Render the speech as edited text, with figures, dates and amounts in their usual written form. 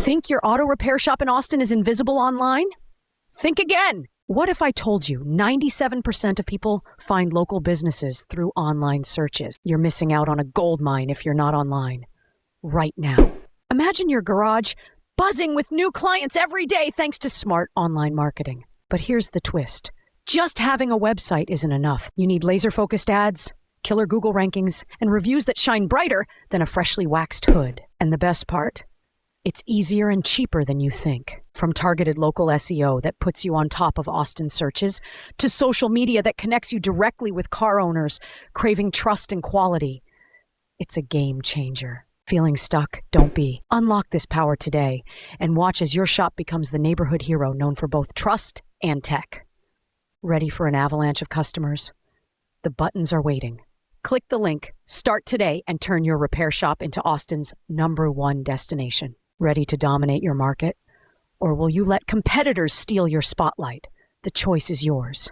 Think your auto repair shop in Austin is invisible online? Think again. What if I told you 97% of people find local businesses through online searches? You're missing out on a gold mine if you're not online. Right now. Imagine your garage buzzing with new clients every day thanks to smart online marketing. But here's the twist. Just having a website isn't enough. You need laser-focused ads, killer Google rankings, and reviews that shine brighter than a freshly waxed hood. And the best part? It's easier and cheaper than you think. From targeted local SEO that puts you on top of Austin searches, to social media that connects you directly with car owners craving trust and quality. It's a game changer. Feeling stuck? Don't be. Unlock this power today and watch as your shop becomes the neighborhood hero known for both trust and tech. Ready for an avalanche of customers? The buttons are waiting. Click the link, start today, and turn your repair shop into Austin's #1 destination. Ready to dominate your market? Or will you let competitors steal your spotlight? The choice is yours.